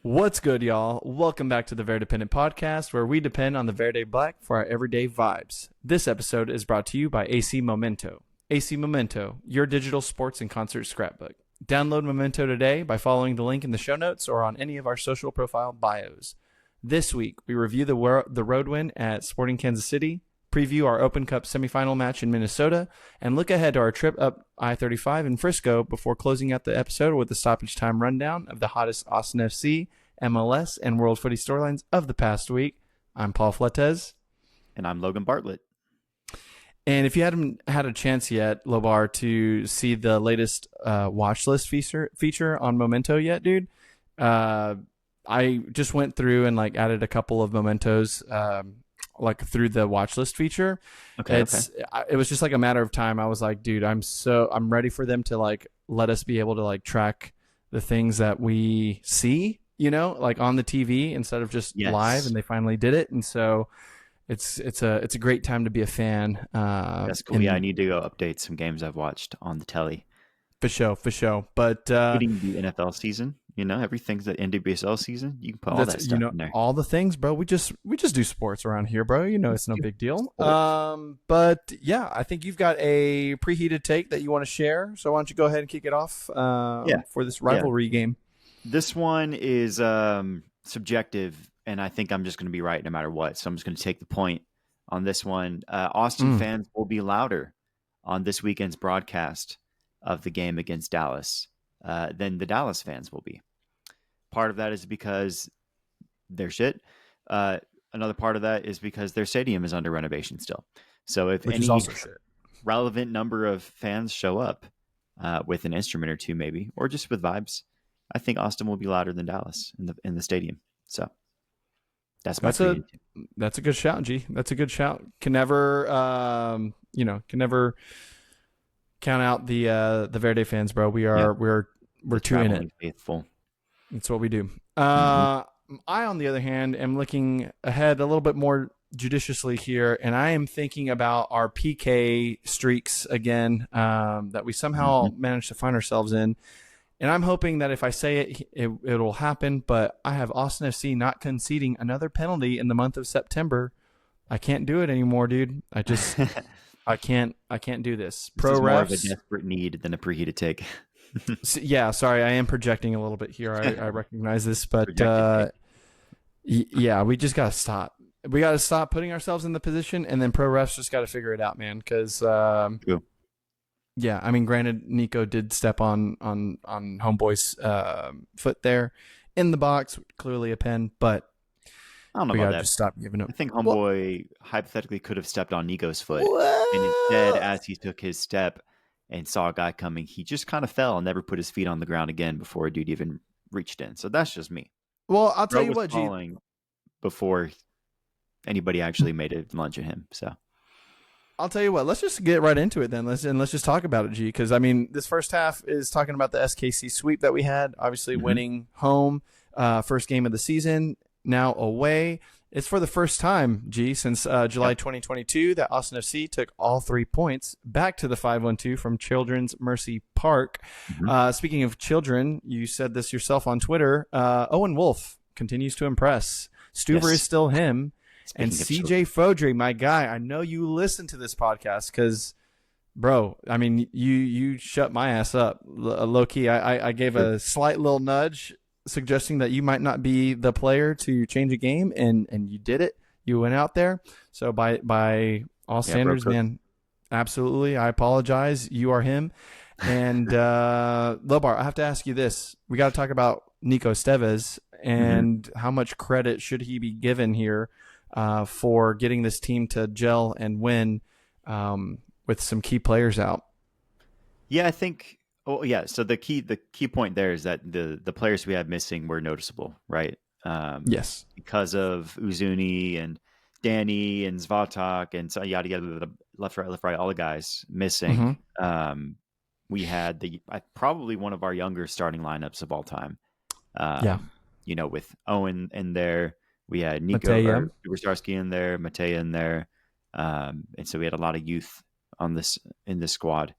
What's good, y'all? Welcome back to the Verdependent podcast, where we depend on the Verde Black for our everyday vibes. This episode is brought to you by AC Momento. AC Momento, your digital sports and concert scrapbook. Download Memento today by following the link in the show notes or on any of our social profile bios. This week, we review the road win at Sporting Kansas City, preview our Open Cup semifinal match in Minnesota, and look ahead to our trip up I-35 in Frisco before closing out the episode with the stoppage time rundown of the hottest Austin FC, MLS, and World Footy storylines of the past week. I'm Paul Flettez. And I'm Logan Bartlett. And if you hadn't had a chance yet, Lobar, to see the latest watch list feature on Memento yet, dude, I just went through and added a couple of mementos through the watch list feature. It was just a matter of time. I was like, dude, I'm ready for them to let us be able to track the things that we see, on the TV instead of just live, and they finally did it. And so it's a great time to be a fan. That's cool. I need to go update some games I've watched on the telly. For sure. But including the NFL season, everything's the NWSL season. You can put all that stuff in there. All the things, bro. We just do sports around here, bro. It's no big deal. But yeah, I think you've got a preheated take that you want to share. So why don't you go ahead and kick it off for this rivalry game? This one is subjective, and I think I'm just going to be right no matter what. So I'm just going to take the point on this one. Austin fans will be louder on this weekend's broadcast of the game against Dallas than the Dallas fans will be. Part of that is because they're shit. Another part of that is because their stadium is under renovation still. So if any relevant number of fans show up with an instrument or two, maybe, or just with vibes, I think Austin will be louder than Dallas in the stadium. So that's a good shout, G. That's a good shout. Can never count out the Verde fans, bro. We're two in it. Faithful. That's what we do. I, on the other hand, am looking ahead a little bit more judiciously here, and I am thinking about our PK streaks again that we somehow managed to find ourselves in. And I'm hoping that if I say it'll happen, but I have Austin FC not conceding another penalty in the month of September. I can't do it anymore, dude. I can't do this. Pro refs, more of a desperate need than a preheated take. Yeah, sorry, I am projecting a little bit here. I recognize this, but we just gotta stop. We gotta stop putting ourselves in the position, and then pro refs just gotta figure it out, man. Because granted, Nico did step on Homeboy's foot there in the box, clearly a pen, but I don't know about that. Just stop giving up. I think Homeboy hypothetically could have stepped on Nico's foot. And instead, as he took his step and saw a guy coming, he just kind of fell and never put his feet on the ground again before a dude even reached in. So that's just me. Well, I'll tell you what, G. Before anybody actually made a lunge at him. So I'll tell you what, let's just get right into it then. Let's just talk about it, G. Because, this first half is talking about the SKC sweep that we had, obviously winning home, first game of the season. Now away. It's for the first time, G, since July 2022 that Austin FC took all 3 points back to the 512 from Children's Mercy Park. Speaking of children, you said this yourself on Twitter. Owen Wolff continues to impress. Stuber is still him. And CJ Fodry, my guy, I know you listen to this podcast because, bro, you shut my ass up. Low key, I gave a slight little nudge suggesting that you might not be the player to change a game, and you did it. You went out there. So by all standards, man, absolutely. I apologize. You are him. And Lobar, I have to ask you this. We got to talk about Nico Estevez and how much credit should he be given here for getting this team to gel and win with some key players out. Yeah, I think. Oh yeah. So the key point there is that the players we have missing were noticeable, right? Yes. Because of Uzuni and Danny and Zvatak and so yada yada, left right, all the guys missing. We had probably one of our younger starting lineups of all time. With Owen in there, we had Nico Starsky in there, Matej in there, and so we had a lot of youth in this squad.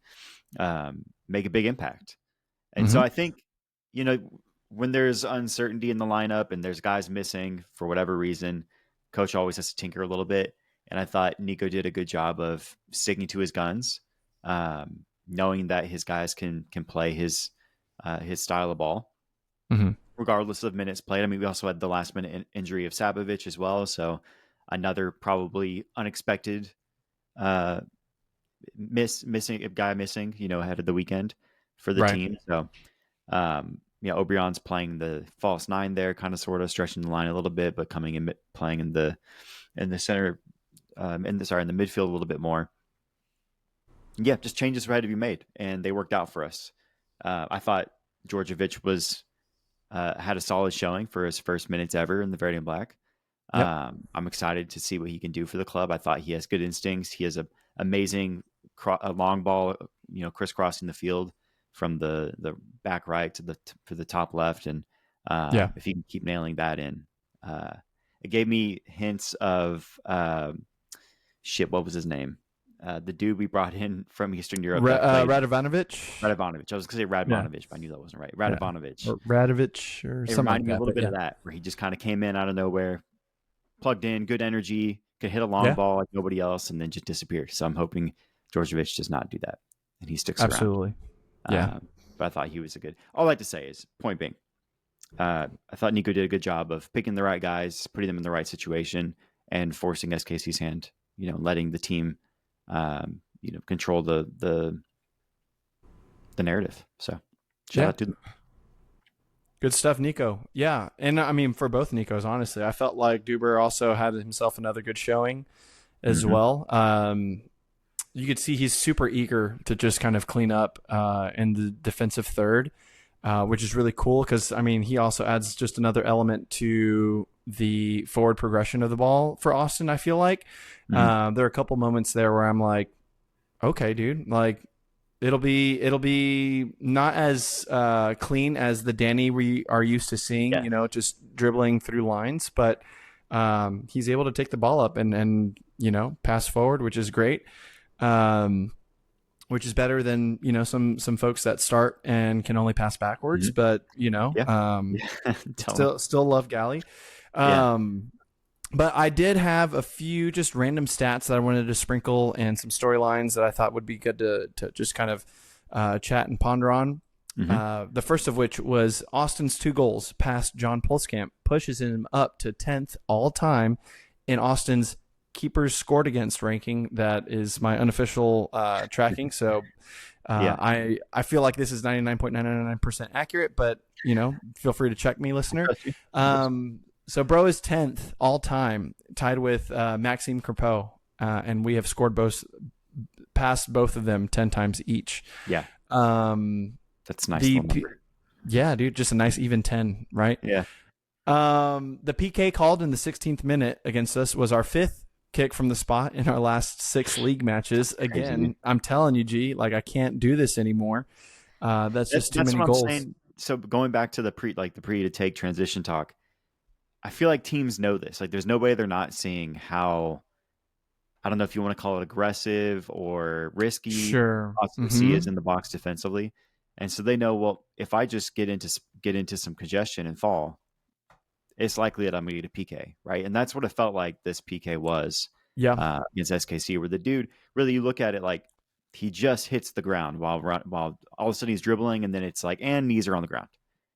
Make a big impact. And so I think, when there's uncertainty in the lineup and there's guys missing for whatever reason, coach always has to tinker a little bit. And I thought Nico did a good job of sticking to his guns, knowing that his guys can play his style of ball, regardless of minutes played. I mean, we also had the last minute injury of Sabovic as well, so another probably unexpected missing ahead of the weekend for the team. So, Obrion's playing the false nine there, kind of sort of stretching the line a little bit, but coming in playing in the center, in the midfield a little bit more. Yeah, just changes had to be made, and they worked out for us. I thought Djordjevic had a solid showing for his first minutes ever in the Verde Black. Yep. I'm excited to see what he can do for the club. I thought he has good instincts. He has a amazing long ball, crisscrossing the field from the back right to the top left, and if he can keep nailing that in, it gave me hints of what was his name? The dude we brought in from Eastern Europe, Radovanovic. I was going to say Radovanovic, but I knew that wasn't right. Radovanovic, or Radovic, or it something. Reminded me a little bit of that, where he just kind of came in out of nowhere, plugged in, good energy, could hit a long ball like nobody else, and then just disappeared. So I'm hoping Djordjevic does not do that, and he sticks around. Absolutely. Yeah. But I thought he was all I like to say is, point being, I thought Nico did a good job of picking the right guys, putting them in the right situation, and forcing SKC's hand, letting the team, control the narrative. So shout out to them. Good stuff, Nico. Yeah. And I mean, for both Nicos, honestly, I felt like Duber also had himself another good showing as well. You could see he's super eager to just kind of clean up in the defensive third, which is really cool because, I mean, he also adds just another element to the forward progression of the ball for Austin, I feel like. There are a couple moments there where I'm like, okay, dude, like it'll be not as clean as the Danny we are used to seeing, just dribbling through lines, but he's able to take the ball up and pass forward, which is great. Which is better than, some folks that start and can only pass backwards, but still love Galley. But I did have a few just random stats that I wanted to sprinkle and some storylines that I thought would be good to just kind of chat and ponder on. The first of which was Austin's 2 goals past John Pulskamp pushes him up to 10th all time in Austin's keepers scored against ranking. That is my unofficial tracking. So I feel like this is 99.999% accurate, but feel free to check me, listener. So bro is 10th all time, tied with Maxime Crepeau, and we have scored past both of them 10 times each. Yeah. That's nice. Yeah, dude, just a nice even 10, right? Yeah. The PK called in the 16th minute against us was our 5th kick from the spot in our last 6 league matches. Again, I'm telling you, G, like I can't do this anymore. That's just too many goals. So going back to the pre to take transition talk, I feel like teams know this. Like there's no way they're not seeing how, I don't know if you want to call it aggressive or risky. Austin C is in the box defensively. And so they know, well, if I just get into some congestion and fall, it's likely that I'm going to get a PK, right? And that's what it felt like this PK was against SKC, where the dude, really, you look at it like he just hits the ground while all of a sudden he's dribbling, and then it's like, and knees are on the ground,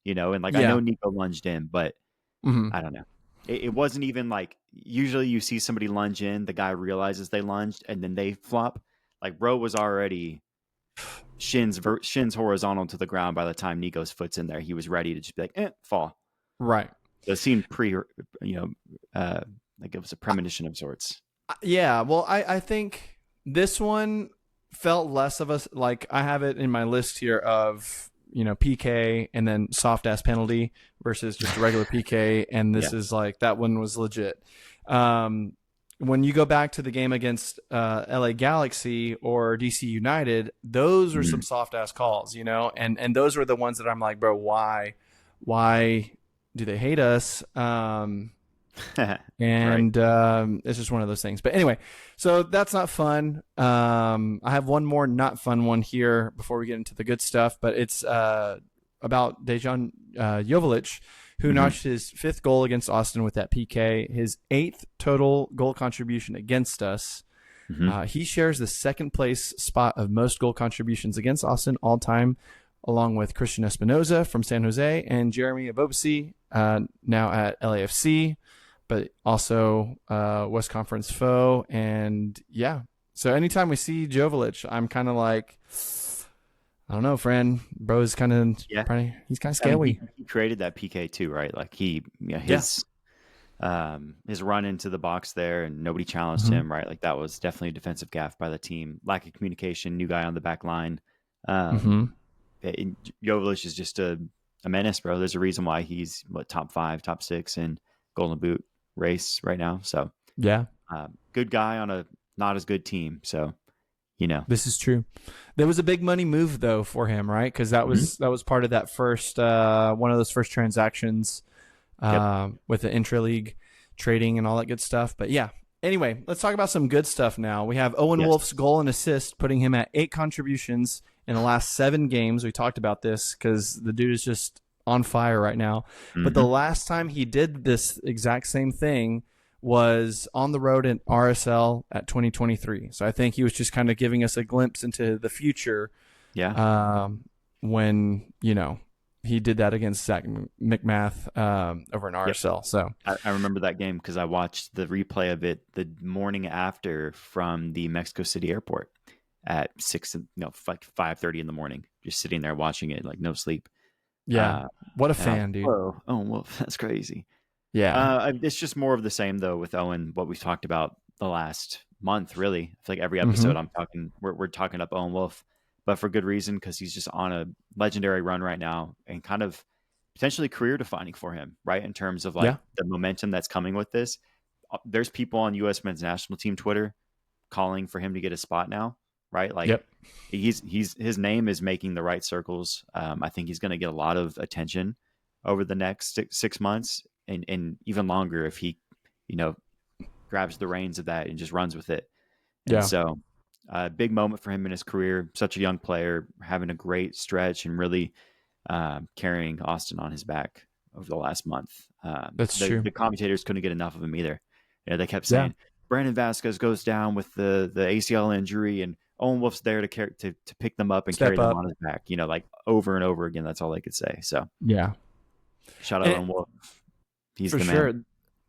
and like I know Nico lunged in, but I don't know. It wasn't even like, usually you see somebody lunge in, the guy realizes they lunged, and then they flop. Like bro was already shins horizontal to the ground by the time Nico's foot's in there. He was ready to just be like, fall. Right. So it seemed like it was a premonition of sorts. Yeah, well, I think this one felt less of us, like I have it in my list here of, PK and then soft ass penalty versus just a regular PK. And this is like, that one was legit. When you go back to the game against LA Galaxy or DC United, those were some soft ass calls, and those were the ones that I'm like, bro, why do they hate us? It's just one of those things. But anyway, so that's not fun. I have one more not fun one here before we get into the good stuff, but it's about Dejan Joveljic, who notched his 5th goal against Austin with that PK, his 8th total goal contribution against us. He shares the 2nd place spot of most goal contributions against Austin all time, along with Christian Espinoza from San Jose and Jeremy Abobasi, now at LAFC, but also West Conference foe. And yeah, so anytime we see Joveljic, I'm kind of like, I don't know, friend. Bro's kind of he's kind of scary. I mean, he created that PK too, right? Like his run into the box there, and nobody challenged him, right? Like that was definitely a defensive gaffe by the team. Lack of communication, new guy on the back line. Joveljic is just a menace, bro. There's a reason why he's top 5, top 6 in Golden Boot race right now. So yeah, good guy on a not as good team. So. This is true. There was a big money move though for him, right? Because that was part of that first one of those first transactions with the intra-league trading and all that good stuff. But yeah, anyway, let's talk about some good stuff now. We have Owen Wolff's goal and assist, putting him at 8 contributions in the last 7 games. We talked about this because the dude is just on fire right now. But the last time he did this exact same thing was on the road in RSL at 2023. So I think he was just kind of giving us a glimpse into the future. Yeah. When, he did that against Zach McMath over in RSL. Yep. So I remember that game because I watched the replay of it the morning after from the Mexico City airport at 5:30 in the morning, just sitting there watching it, like no sleep. Yeah. What a fan, dude. Whoa. Oh, well, that's crazy. Yeah. It's just more of the same though with Owen, what we've talked about the last month, really. I feel like every episode we're talking up Owen Wolff, but for good reason, because he's just on a legendary run right now and kind of potentially career defining for him, right? In terms of the momentum that's coming with this. There's people on US men's national team Twitter calling for him to get a spot now, right? Like his name is making the right circles. I think he's going to get a lot of attention over the next 6 months. And even longer if he, grabs the reins of that and just runs with it. And so a big moment for him in his career, such a young player, having a great stretch and really carrying Austin on his back over the last month. That's true. The commentators couldn't get enough of him either. They kept saying, Brandon Vasquez goes down with the ACL injury and Owen Wolff's there to pick them up and carry them on his back, like over and over again. That's all they could say. So shout out Owen Wolff. He's for the man. Sure.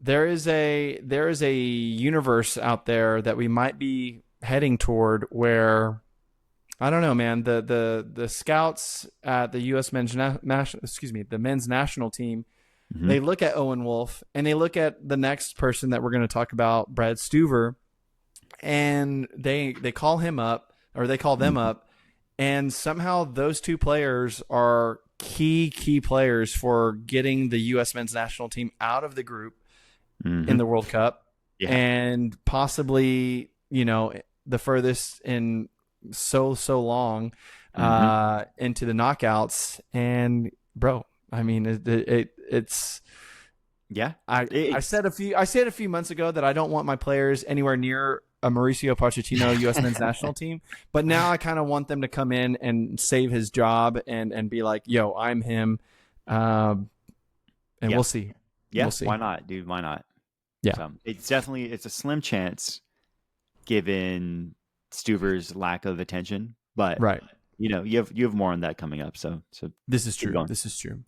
There is a universe out there that we might be heading toward where, I don't know, man, the scouts at the U.S. men's national team, they look at Owen Wolff and they look at the next person that we're going to talk about, Brad Stuver, and they call him up, or they call them up, and somehow those two players are key players for getting the U.S. men's national team out of the group in the World Cup and possibly, the furthest in so long into the knockouts. And bro, I mean, it's I said a few months ago that I don't want my players anywhere near a Mauricio Pochettino U.S. men's national team, but now I kind of want them to come in and save his job and be like, yo, I'm him. We'll see. Yeah. We'll see. Why not, dude? Why not? Yeah. So it's a slim chance given Stuver's lack of attention, but you have more on that coming up. So this is true. This is true.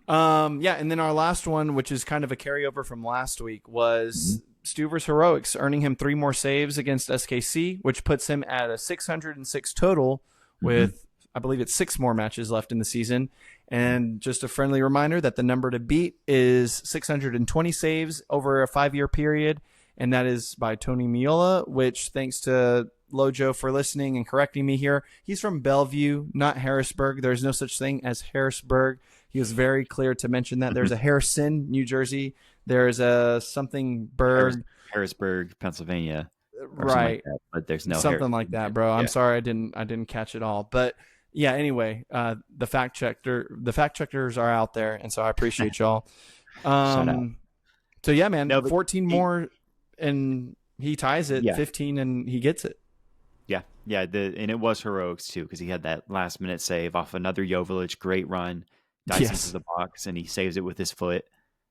And then our last one, which is kind of a carryover from last week, was Stuver's heroics, earning him 3 more saves against SKC, which puts him at a 606 total with, I believe it's 6 more matches left in the season. And just a friendly reminder that the number to beat is 620 saves over a 5-year period. And that is by Tony Miola, which, thanks to Lojo for listening and correcting me here, he's from Bellevue, not Harrisburg. There's no such thing as Harrisburg. He was very clear to mention that. There's a Harrison, New Jersey. There's a something Berg. Harrisburg, Pennsylvania. Right. Like that, but there's no something like that, bro. I'm sorry I didn't catch it all. But yeah, anyway, the fact checkers are out there, and so I appreciate y'all. So yeah, man, 14 more and he ties it, 15 and he gets it. Yeah, and it was heroics too, because he had that last minute save off another Joveljic great run. Dyson Yes. to the box, and he saves it with his foot.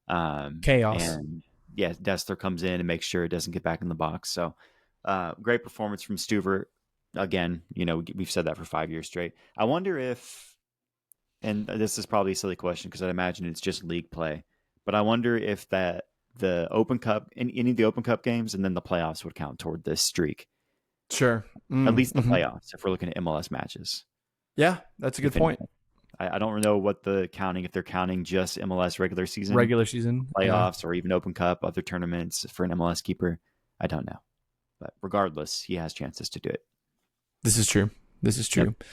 Chaos. And yeah, Dessler comes in and makes sure it doesn't get back in the box. So great performance from Stuver. Again, we've said that for 5 years straight. I wonder if, and this is probably a silly question because I imagine it's just league play, but I wonder if that the Open Cup, any of the Open Cup games, and then the playoffs would count toward this streak. Sure. At least the Mm-hmm. playoffs, if we're looking at MLS matches. Yeah, that's a good point. I don't know what the counting, if they're counting just MLS regular season, playoffs, or even Open Cup, other tournaments for an MLS keeper. I don't know. But regardless, he has chances to do it. This is true. Yep.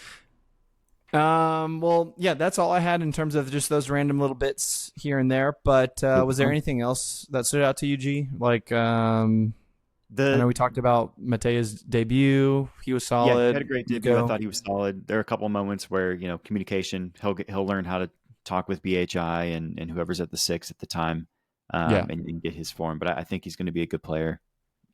Well, yeah, that's all I had in terms of just those random little bits here and there. But was there anything else that stood out to you, G? Like, I know we talked about Matea's debut. He was solid. Yeah, he had a great debut. I thought he was solid. There are a couple of moments where, communication, he'll learn how to talk with BHI and whoever's at the 6 at the time, and get his form. But I think he's going to be a good player,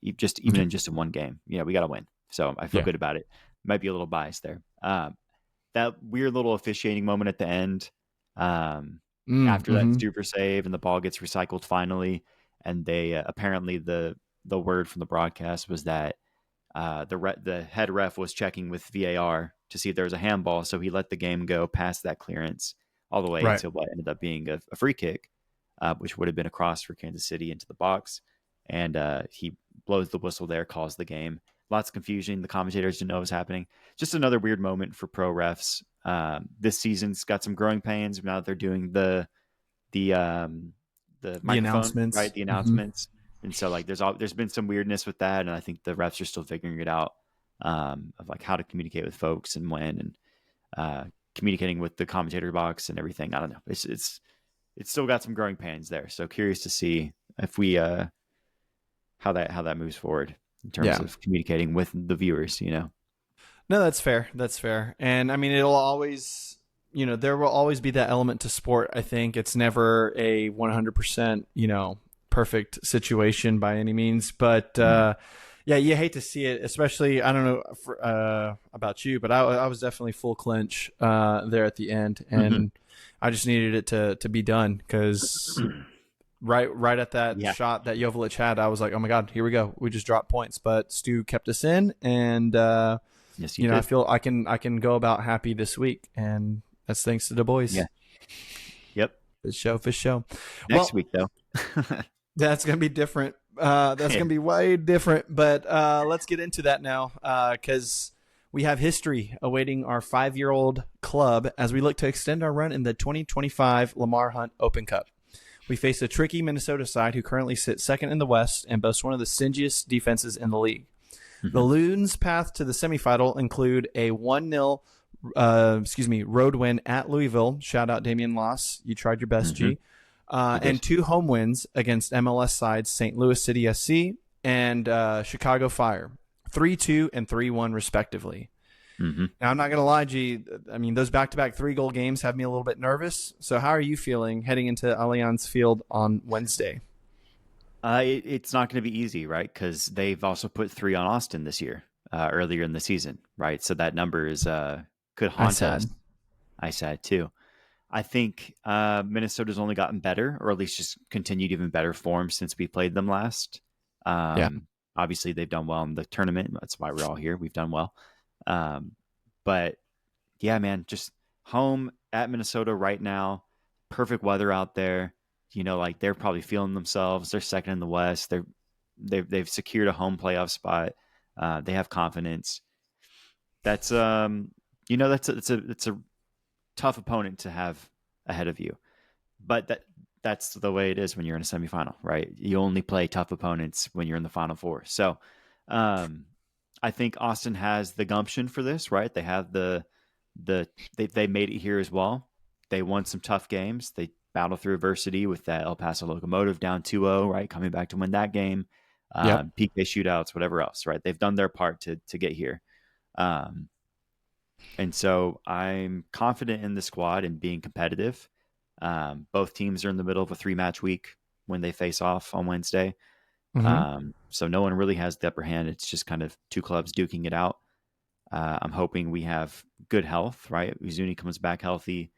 even in just in one game. We got to win. So I feel good about it. Might be a little biased there. That weird little officiating moment at the end, after that Stuver save and the ball gets recycled finally, and they apparently the word from the broadcast was that the head ref was checking with VAR to see if there was a handball, so he let the game go past that clearance all the way to what ended up being a free kick, which would have been a cross for Kansas City into the box, and he blows the whistle there, calls the game. Lots of confusion. The commentators didn't know what was happening. Just another weird moment for pro refs. This season's got some growing pains now that they're doing the announcements, right? The announcements. And so there's been some weirdness with that. And I think the refs are still figuring it out, of like how to communicate with folks and when, and communicating with the commentator box and everything. I don't know. It's still got some growing pains there. So curious to see if we, how that moves forward in terms of communicating with the viewers, No, that's fair. And I mean, it'll always, there will always be that element to sport. I think it's never a 100%, perfect situation by any means, but, you hate to see it, especially, I don't know about you, but I was definitely full clinch, there at the end, and I just needed it to be done because right at that shot that Joveljic had, I was like, oh my God, here we go. We just dropped points, but Stu kept us in, and yes, I feel I can go about happy this week, and that's thanks to the boys. Yeah. Yep. For show. Next week though. That's gonna be different. That's gonna be way different. But let's get into that now, because we have history awaiting our 5-year-old club as we look to extend our run in the 2025 Lamar Hunt Open Cup. We face a tricky Minnesota side who currently sit second in the West and boast one of the stingiest defenses in the league. The Loons' path to the semifinal include a 1-0 road win at Louisville. Shout out Damian Loss. You tried your best, G. And 2 home wins against MLS sides St. Louis City SC and Chicago Fire, 3-2 and 3-1 respectively. Now, I'm not going to lie, G. I mean, those back-to-back 3-goal games have me a little bit nervous. So how are you feeling heading into Allianz Field on Wednesday? It's not going to be easy, right? Because they've also put 3 on Austin this year, earlier in the season, right? So that number is could haunt us. I said too. I think Minnesota's only gotten better, or at least just continued even better form since we played them last. Obviously, they've done well in the tournament. That's why we're all here. We've done well. But yeah, man, just home at Minnesota right now. Perfect weather out there. They're probably feeling themselves. They're second in the West. They've secured a home playoff spot. They have confidence. That's it's a tough opponent to have ahead of you, but that's the way it is when you're in a semifinal, right? You only play tough opponents when you're in the Final Four. So, I think Austin has the gumption for this, right? They have they made it here as well. They won some tough games. They battled through adversity with that El Paso Locomotive down 2-0, right? Coming back to win that game, PK shootouts, whatever else, right? They've done their part to get here. And so I'm confident in the squad and being competitive. Both teams are in the middle of a 3-match week when they face off on Wednesday. So no one really has the upper hand. It's just kind of 2 clubs duking it out. I'm hoping we have good health, right? Uzuni comes back healthy.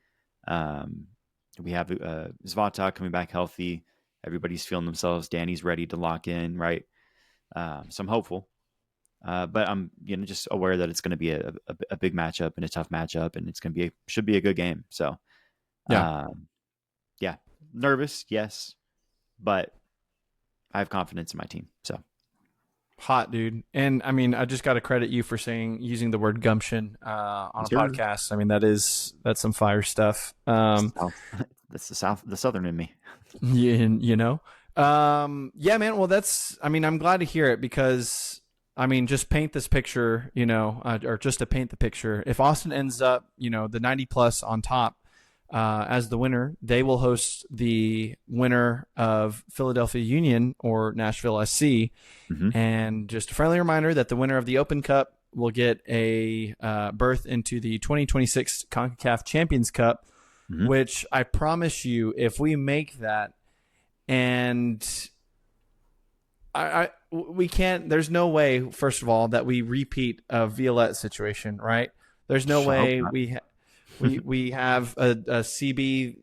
We have Zvata coming back healthy. Everybody's feeling themselves. Danny's ready to lock in, right? So I'm hopeful. But I'm just aware that it's going to be a big matchup and a tough matchup, and it's going to should be a good game. So yeah, nervous, yes, but I have confidence in my team. So hot, dude. And I mean, I just got to credit you for using the word gumption on a podcast. I mean, that's some fire stuff. That's the Southern in me. Yeah, man. Well, I'm glad to hear it because, I mean, just paint this picture, or just to paint the picture. If Austin ends up, the 90 plus on top as the winner, they will host the winner of Philadelphia Union or Nashville SC. Mm-hmm. And just a friendly reminder that the winner of the Open Cup will get a berth into the 2026 CONCACAF Champions Cup, mm-hmm. which I promise you, if we make that, and we can't, there's no way, first of all, that we repeat a Violette situation, right? There's no way we have a CB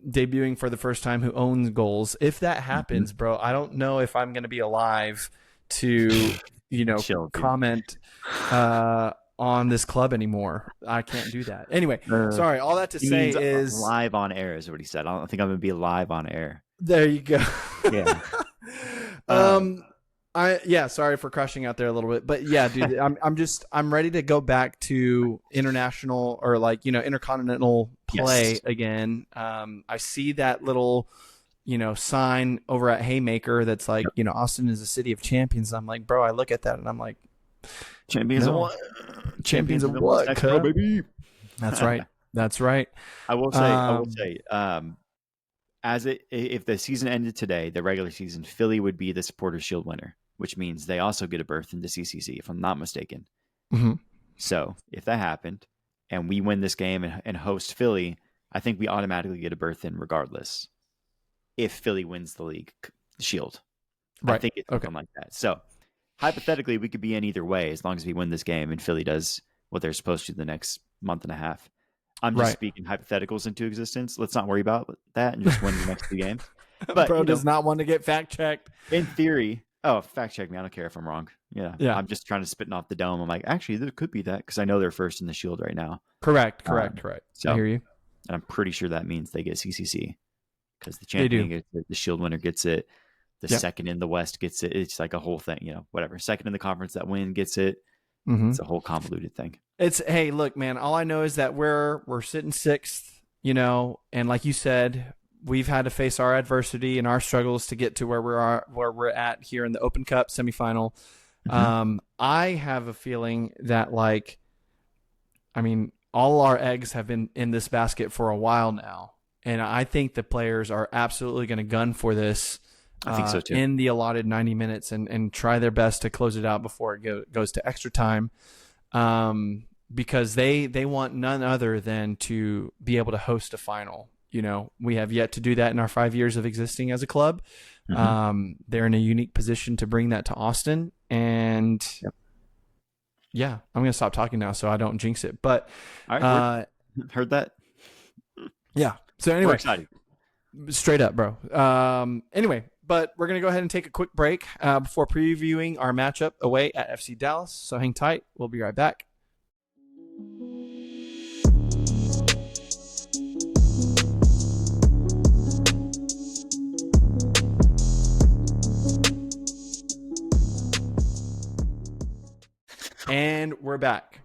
debuting for the first time who owns goals. If that happens, mm-hmm. bro, I don't know if I'm going to be alive to, comment on this club anymore. I can't do that. Anyway, sorry. All that to say is live on air is what he said. I don't think I'm going to be live on air. There you go. Yeah. Sorry for crushing out there a little bit, but yeah, dude, I'm ready to go back to international or intercontinental play again. I see that little, sign over at Haymaker that's like, Austin is a city of champions. I'm like, bro, I look at that and I'm like, champions of what? Champions of what? Baby. That's right. That's right. I will say, if the season ended today, the regular season, Philly would be the Supporters Shield winner, which means they also get a berth into CCC, if I'm not mistaken. Mm-hmm. So if that happened and we win this game and host Philly, I think we automatically get a berth in regardless. If Philly wins the league, the Shield, right. I think it's something like that. So hypothetically, we could be in either way as long as we win this game and Philly does what they're supposed to the next month and a half. I'm just speaking hypotheticals into existence. Let's not worry about that and just win the next two games. But bro does not want to get fact checked. In theory, fact check me. I don't care if I'm wrong. Yeah. I'm just trying to spitting off the dome. I'm like, actually, there could be that because I know they're first in the Shield right now. Correct. So, I hear you. And I'm pretty sure that means they get CCC because the champion gets it, the Shield winner gets it, the second in the West gets it. It's like a whole thing, whatever. Second in the conference that win gets it. Mm-hmm. It's a whole convoluted thing. Hey, look, man, all I know is that we're sitting sixth, and like you said, we've had to face our adversity and our struggles to get to where we're at here in the Open Cup semifinal. Mm-hmm. I have a feeling that all our eggs have been in this basket for a while now. And I think the players are absolutely going to gun for this. I think so too. In the allotted 90 minutes and try their best to close it out before it goes to extra time. Because they want none other than to be able to host a final. We have yet to do that in our 5 years of existing as a club. Mm-hmm. They're in a unique position to bring that to Austin. And I'm going to stop talking now so I don't jinx it. But all right, heard that. Yeah. So anyway, we're excited. Straight up, bro. Anyway, but we're going to go ahead and take a quick break before previewing our matchup away at FC Dallas. So hang tight. We'll be right back. And we're back.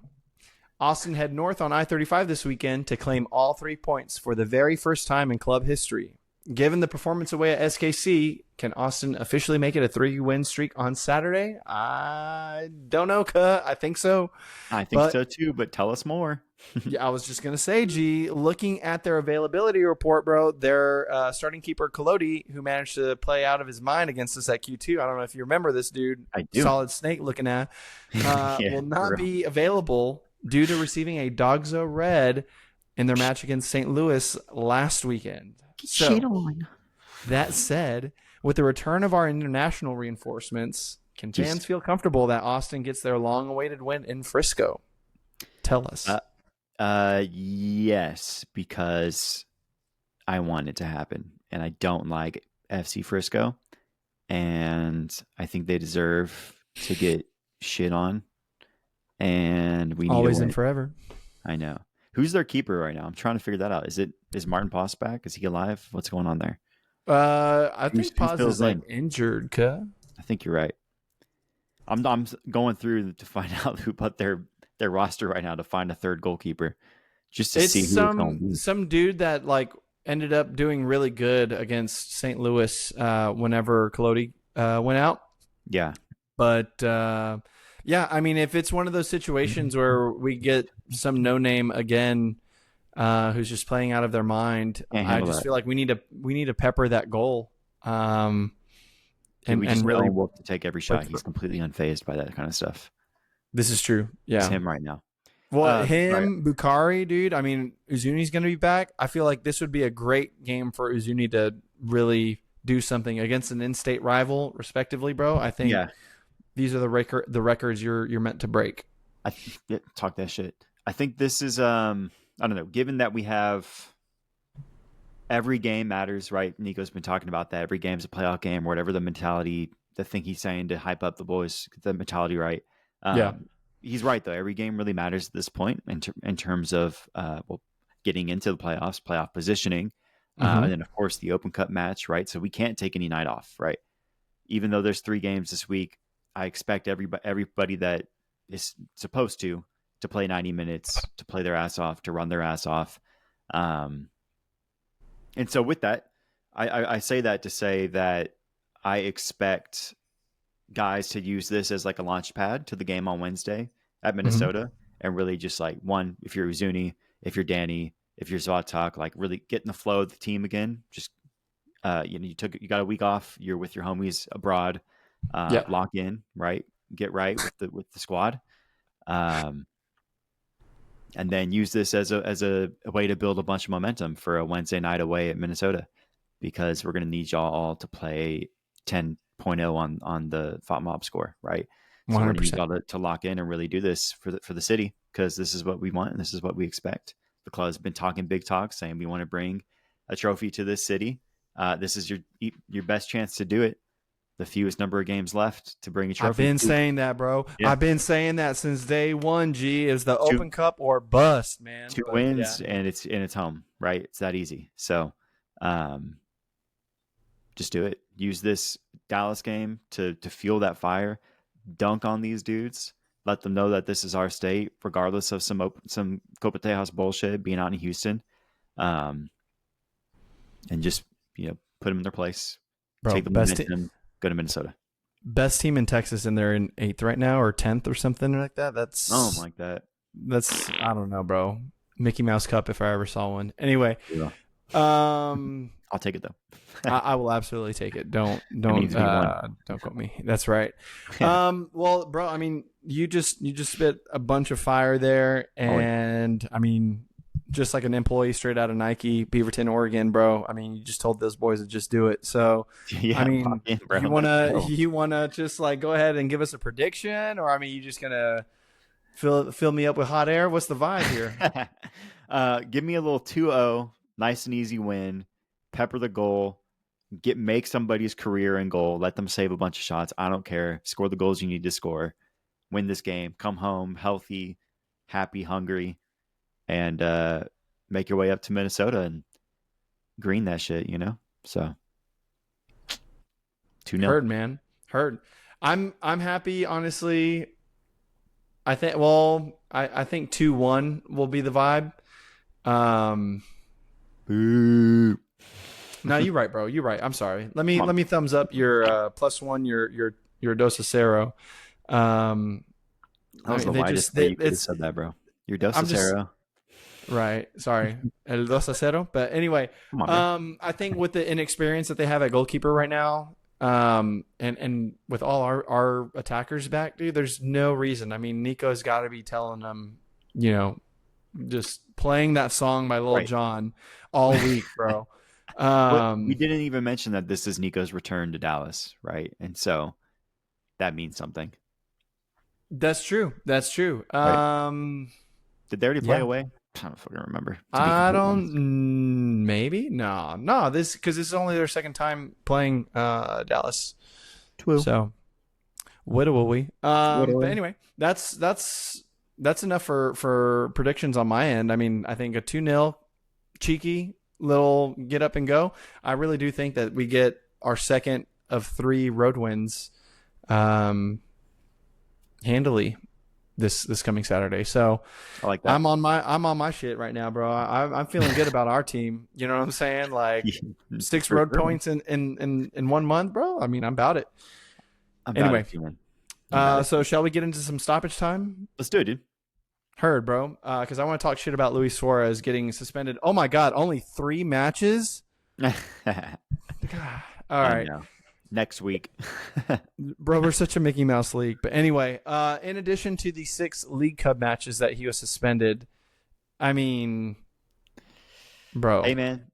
Austin head north on I-35 this weekend to claim all 3 points for the very first time in club history. Given the performance away at SKC, can Austin officially make it a 3-win streak on Saturday? I don't know, I think so. I think so too, but tell us more. Yeah, I was just going to say, G, looking at their availability report, bro, their starting keeper, Collodi, who managed to play out of his mind against us at Q2. I don't know if you remember this dude. I do. Solid snake looking at. Will not be available due to receiving a Dogzo red in their match against St. Louis last weekend. So, that said, with the return of our international reinforcements, can fans feel comfortable that Austin gets their long-awaited win in Frisco? Tell us. Yes, because I want it to happen, and I don't like FC Frisco, and I think they deserve to get shit on, and we need to Always and win. forever. I know. Who's their keeper right now? I'm trying to figure that out. Is Martin Poss back? Is he alive? What's going on there? I think Who Paz is fills like in? injured, cuh. I think you're right. I'm going through to find out who put their roster right now to find a third goalkeeper, just to It's see who it's going to be. some dude that like ended up doing really good against St. Louis whenever Colodi went out. Yeah, But yeah, I mean, if it's one of those situations where we get some no name again, who's just playing out of their mind, can't I handle just that. feel like we need to pepper that goal, Dude, we just and need really. Wolff to take every shot. He's completely unfazed by that kind of stuff. This is true. It's Yeah. him right now. Well, Right. him, Bukhari, dude. I mean, Uzuni's going to be back. I feel like this would be a great game for Uzuni to really do something against an in-state rival, respectively, bro. I think Yeah, these are the records you're meant to break. yeah, talk that shit. I think this is I don't know. Given that we have every game matters, right? Nico's been talking about that. Every game's a playoff game, or whatever the mentality, the thing he's saying to hype up the boys, get the mentality right. Yeah. He's right though. Every game really matters at this point in terms of well, getting into the playoffs, playoff positioning, and then of course the Open Cup match, right? So we can't take any night off, right? Even though there's 3 games this week, I expect everybody that is supposed to play 90 minutes, to play their ass off, to run their ass off. And so with that, I say that to say that I expect guys to use this as like a launch pad to the game on Wednesday at Minnesota, and really just like, one, if you're Uzuni, if you're Danny, if you're Zvatak, like really get in the flow of the team again. Just you got a week off, you're with your homies abroad, lock in, right? Get right with the squad. And then use this as a way to build a bunch of momentum for a Wednesday night away at Minnesota, because we're going to need y'all all to play 10.0 on the FOTMOB score, right? So we're going to need y'all to lock in and really do this for the city, because this is what we want and this is what we expect. The club's been talking big talk, saying we want to bring a trophy to this city. This is your best chance to do it. The fewest number of games left to bring a trophy. I've been saying that, bro. Yeah. I've been saying that since day one. G is the Open Cup or bust, man. 2 wins, and it's home, right? It's that easy. So, just do it. Use this Dallas game to fuel that fire. Dunk on these dudes. Let them know that this is our state, regardless of some Copa Tejas bullshit being out in Houston. And just put them in their place. Bro, take the momentum. Go to Minnesota. Best team in Texas, and they're in 8th right now, or 10th, or something like that. That's like that. That's I don't know, bro. Mickey Mouse Cup, if I ever saw one. Anyway, yeah. I'll take it though. I will absolutely take it. Don't quote me. That's right. Well, bro, I mean, you just spit a bunch of fire there, and I mean, just like an employee straight out of Nike, Beaverton, Oregon, bro. I mean, you just told those boys to just do it. So, yeah, I mean, you wanna just like go ahead and give us a prediction, or I mean, you just gonna fill me up with hot air? What's the vibe here? Give me a little 2-0, nice and easy win. Pepper the goal. Make somebody's career in goal. Let them save a bunch of shots. I don't care. Score the goals you need to score. Win this game. Come home healthy, happy, hungry, and make your way up to Minnesota and green that shit, So 2-0. Heard, man. Heard. I'm happy, honestly. I think 2-1 will be the vibe. Boo. No, you're right, bro. You're right. I'm sorry. Let me thumbs up your +1, your Dos Acero. That was the widest way you could have said that, bro. Your Dos Acero. Right. Sorry. El 2-0. But anyway, I think with the inexperience that they have at goalkeeper right now, and with all our attackers back, dude, there's no reason. I mean, Nico's got to be telling them, just playing that song by Lil Jon all week, bro. We didn't even mention that this is Nico's return to Dallas, right? And so that means something. That's true. Right? Did they already play away? I don't fucking remember. I don't. Maybe no. Because this is only their second time playing Dallas. True. So what will we? But Whittling. anyway, that's enough for predictions on my end. I mean, I think a 2-0 cheeky little get up and go. I really do think that we get our second of 3 road wins handily this coming Saturday. So I like that. I'm on my shit right now, bro. I'm feeling good about our team. You know what I'm saying? Like 6 road points in 1 month, bro. I mean, I'm about it. Anyway, so shall we get into some stoppage time? Let's do it, dude. Heard, bro. Because I want to talk shit about Luis Suarez getting suspended. Oh my God, only 3 matches. All right. Next week. Bro, we're such a Mickey Mouse league. But anyway, in addition to the 6 League Cup matches that he was suspended, I mean, bro. Hey, man,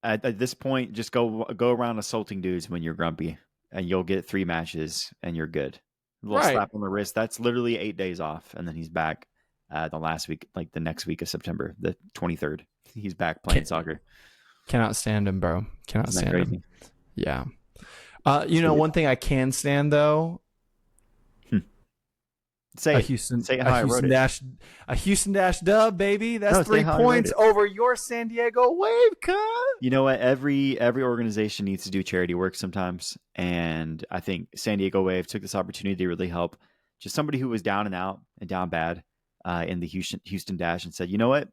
at this point, just go around assaulting dudes when you're grumpy, and you'll get 3 matches, and you're good. A little slap on the wrist. That's literally 8 days off, and then he's back the last week, like the next week of September, the 23rd. He's back playing soccer. Cannot stand him, bro. Cannot Isn't that stand crazy? him. Yeah. One thing I can stand though. Say a it. Houston, Say a Houston Dash dub, baby. That's 3 points over your San Diego Wave, cut. You know what? Every organization needs to do charity work sometimes, and I think San Diego Wave took this opportunity to really help just somebody who was down and out and down bad in the Houston Dash, and said, you know what,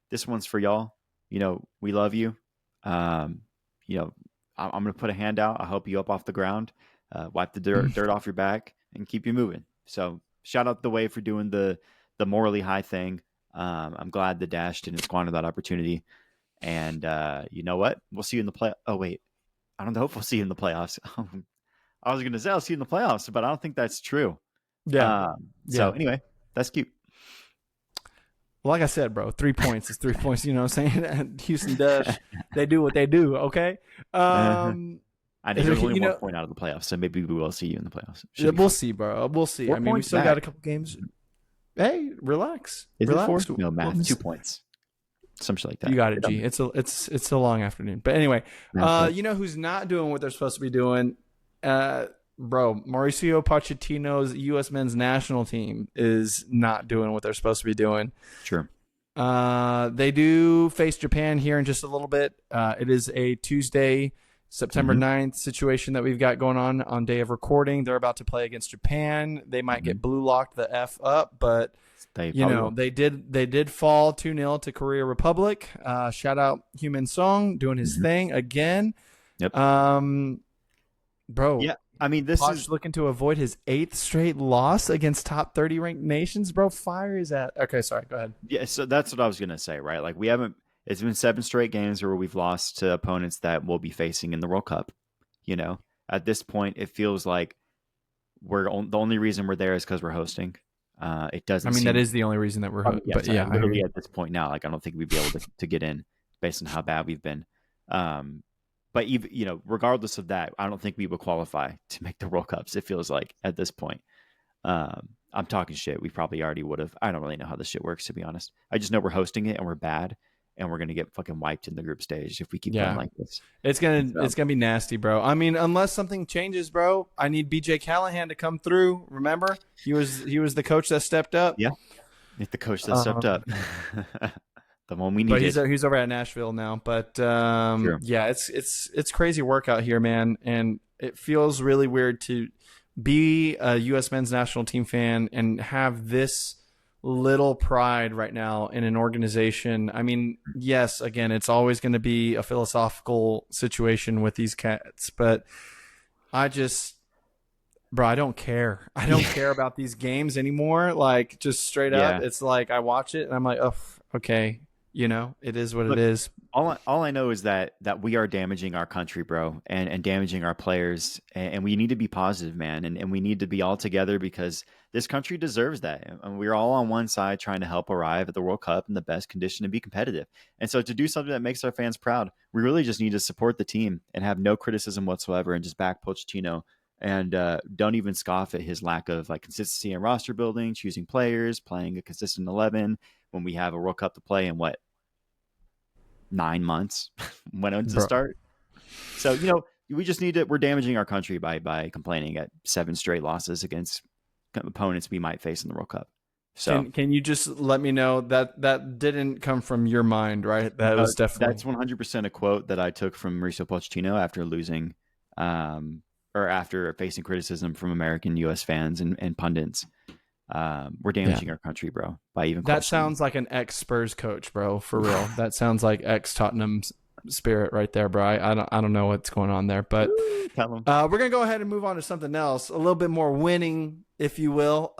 this one's for y'all. You know, we love you. You know, I'm going to put a hand out. I'll help you up off the ground, wipe the dirt off your back, and keep you moving. So shout out the Wave for doing the morally high thing. I'm glad the Dash didn't squander that opportunity. And you know what? We'll see you in the play. Oh, wait. I don't know if we'll see you in the playoffs. I was going to say I'll see you in the playoffs, but I don't think that's true. Yeah. So anyway, that's cute. Well, like I said, bro, 3 points is 3 points. You know what I'm saying? Houston Dash, they do what they do. Okay. I think there's only 1 point out of the playoffs, so maybe we will see you in the playoffs. We'll see, bro. We'll see. I mean, we still got a couple games. Hey, relax. Relax. No math. 2 poents. Something like that. You got it, G. It's a long afternoon. But anyway, you know who's not doing what they're supposed to be doing? Bro, Mauricio Pochettino's U.S. men's national team is not doing what they're supposed to be doing. Sure. They do face Japan here in just a little bit. It is a Tuesday, September 9th situation that we've got going on day of recording. They're about to play against Japan. They might get blue locked the F up, but they did fall 2-0 to Korea Republic. Shout out Heung-min Song doing his thing again. Yep. Bro. Yeah. I mean, this Poch is looking to avoid his 8th straight loss against top 30 ranked nations, bro. Fire is at. Okay, sorry. Go ahead. Yeah, so that's what I was gonna say, right? Like it's been 7 straight games where we've lost to opponents that we'll be facing in the World Cup. You know, at this point, it feels like the only reason we're there is because we're hosting. It doesn't. I mean, that is the only reason that we're. But yeah, literally at this point now, like I don't think we'd be able to get in based on how bad we've been. But even, you know, regardless of that, I don't think we would qualify to make the World Cups. It feels like at this point. I'm talking shit. We probably already would have. I don't really know how this shit works, to be honest. I just know we're hosting it and we're bad, and we're gonna get fucking wiped in the group stage if we keep playing like this. It's gonna be nasty, bro. I mean, unless something changes, bro. I need BJ Callahan to come through. Remember, he was the coach that stepped up. Yeah, it's the coach that stepped up. The one we needed. But he's over at Nashville now. But yeah, it's crazy work out here, man, and it feels really weird to be a U.S. men's national team fan and have this little pride right now in an organization. I mean, yes, again, it's always going to be a philosophical situation with these cats, but I don't care. I don't care about these games anymore. Like, just straight up, it's like I watch it and I'm like, oh, okay. You know, it is what it is. All I know is that we are damaging our country, bro, and damaging our players. And we need to be positive, man. And we need to be all together because this country deserves that. And we're all on one side trying to help arrive at the World Cup in the best condition and be competitive. And so to do something that makes our fans proud, we really just need to support the team and have no criticism whatsoever and just back Pochettino And don't even scoff at his lack of like consistency in roster building, choosing players, playing a consistent 11 when we have a World Cup to play in 9 months when it's to start. So, we just need to, we're damaging our country by complaining at 7 straight losses against opponents we might face in the World Cup. So can you just let me know that didn't come from your mind, right? That was definitely. That's 100% a quote that I took from Mauricio Pochettino after losing, or after facing criticism from American U.S. fans and pundits. We're damaging our country, bro, by even that sounds like an ex-Spurs coach, bro, for real. That sounds like ex-Tottenham spirit right there, bro. I don't know what's going on there, but we're gonna go ahead and move on to something else, a little bit more winning, if you will.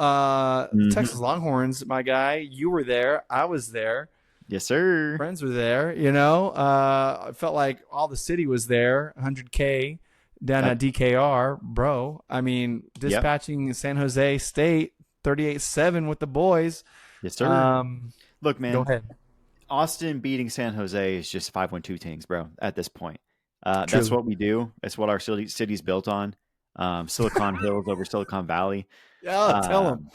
Texas Longhorns, my guy, you were there, I was there, yes sir, friends were there. I felt like all the city was there. 100K down at DKR, bro. I mean, dispatching San Jose State 38-7 with the boys. Yes sir. Look, man, go ahead. Austin beating San Jose is just 5-1-2 things, bro, at this point. That's what we do. That's what our city's built on. Silicon Hills over Silicon Valley. Yeah, tell him.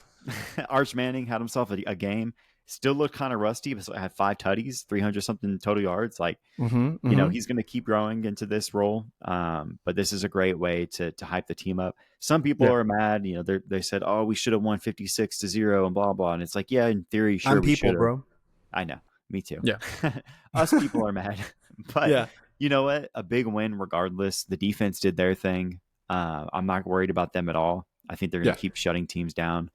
Arch Manning had himself a game. Still looked kind of rusty, but had 5 tutties, 300-something total yards. Like, he's going to keep growing into this role. But this is a great way to hype the team up. Some people are mad. They said, "Oh, we should have won 56-0 and blah blah." And it's like, yeah, in theory, sure, we should have. Bro. I know. Me too. Yeah. Us people are mad. But you know what? A big win regardless. The defense did their thing. I'm not worried about them at all. I think they're going to keep shutting teams down.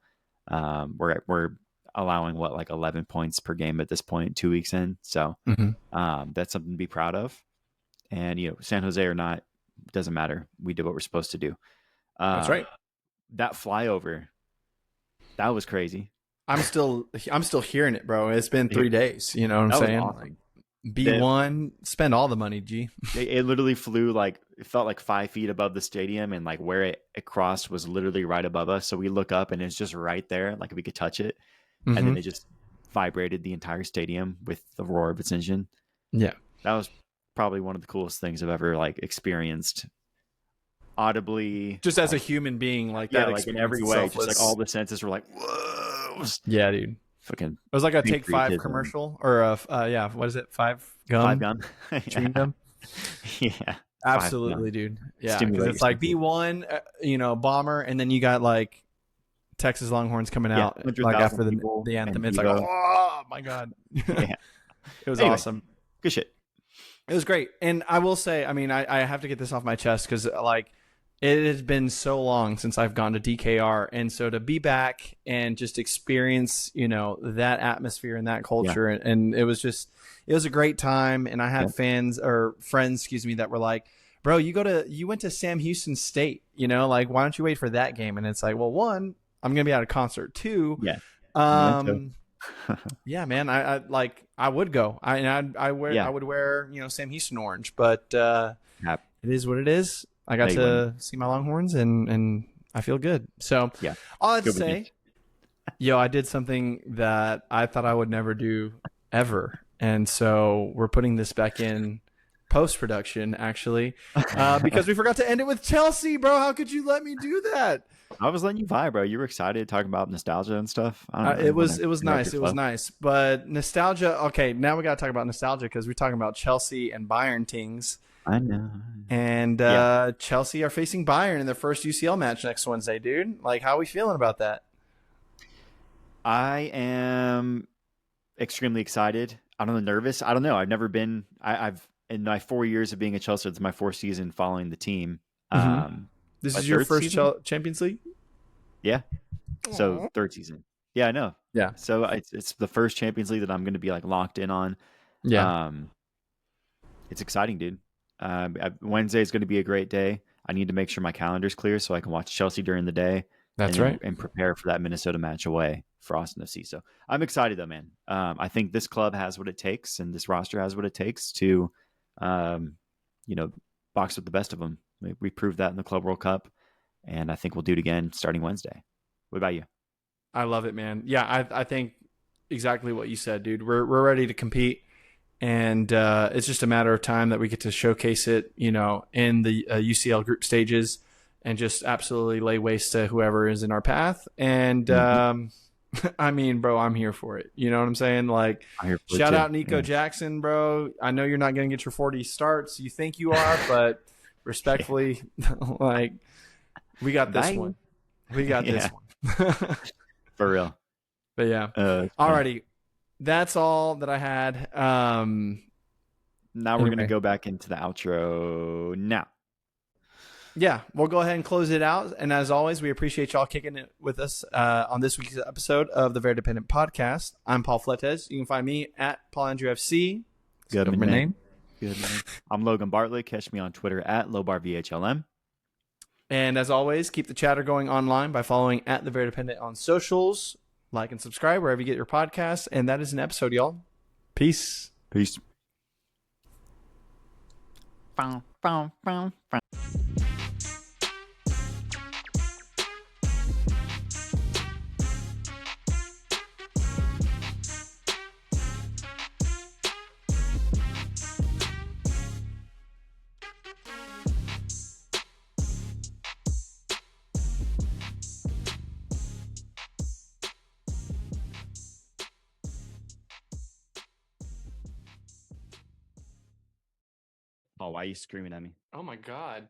We're allowing 11 points per game at this point, 2 weeks in. So that's something to be proud of. And San Jose or not, doesn't matter. We did what we're supposed to do. That's right. That flyover, that was crazy. I'm still hearing it, bro. It's been 3 days. You know what I'm saying? Awesome. Like, B1, spend all the money, G. It literally flew it felt like 5 feet above the stadium, and where it crossed was literally right above us. So we look up and it's just right there, like we could touch it. And then it just vibrated the entire stadium with the roar of its engine. Yeah. That was probably one of the coolest things I've ever experienced audibly. Just as a human being, that in every way. Just all the senses were like, whoa. Yeah, dude. Fucking. It was like a Take 5 commercial, or what is it? 5 gum? 5 gum. Chewing gum. Yeah. Absolutely, dude. Yeah, because it's like B1, bomber, and then you got Texas Longhorns coming out after the anthem. It's oh my god. Yeah. It was awesome. Good shit. It was great. And I will say, I mean, I have to get this off my chest because it has been so long since I've gone to DKR. And so to be back and just experience, that atmosphere and that culture. Yeah. And it was a great time. And I had friends, that were like, bro, you went to Sam Houston State, why don't you wait for that game? And it's like, well, 1, I'm going to be at a concert. 2, yeah, man, I would go. I would wear, Sam Houston orange, but it is what it is. I got to see my Longhorns and I feel good. So all I have to say, I did something that I thought I would never do ever. And so we're putting this back in post-production, actually, because we forgot to end it with Chelsea, bro. How could you let me do that? I was letting you vibe, bro. You were excited talking about nostalgia and stuff. It was nice. It was nice. But nostalgia. Okay, now we got to talk about nostalgia because we're talking about Chelsea and Bayern things. I know. And Chelsea are facing Bayern in their first UCL match next Wednesday, dude. How are we feeling about that? I am extremely excited. I don't know, nervous. I don't know. I've never been. I've in my 4 years of being a Chelsea, it's my 4th season following the team. This is your first Champions League? Yeah. So 3rd season. Yeah, I know. Yeah. So it's the first Champions League that I'm going to be locked in on. Yeah. It's exciting, dude. Wednesday is going to be a great day. I need to make sure my calendar's clear so I can watch Chelsea during the day. That's right. And prepare for that Minnesota match away for Austin FC. So I'm excited though, man. I think this club has what it takes and this roster has what it takes to, box with the best of them. We proved that in the Club World Cup, and I think we'll do it again starting Wednesday. What about you? I love it, man. Yeah, I think exactly what you said, dude. We're ready to compete, and it's just a matter of time that we get to showcase it, in the UCL group stages. and just absolutely lay waste to whoever is in our path. And I mean, bro, I'm here for it. You know what I'm saying? Like, shout out Nico Jackson, bro. I know you're not going to get your 40 starts. You think you are, but respectfully, like, we got this one. We got this one. For real. But yeah. Alrighty. That's all that I had. Now we're going to go back into the outro now. Yeah, we'll go ahead and close it out. And as always, we appreciate y'all kicking it with us on this week's episode of the Verdependent podcast. I'm Paul Fletes. You can find me at Paul Andrew FC. Good name. Good name. I'm Logan Bartlett. Catch me on Twitter at LobarVHLM. And as always, keep the chatter going online by following at the Verdependent on socials. Like and subscribe wherever you get your podcasts. And that is an episode, y'all. Peace. Peace. Oh, why are you screaming at me? Oh, my God.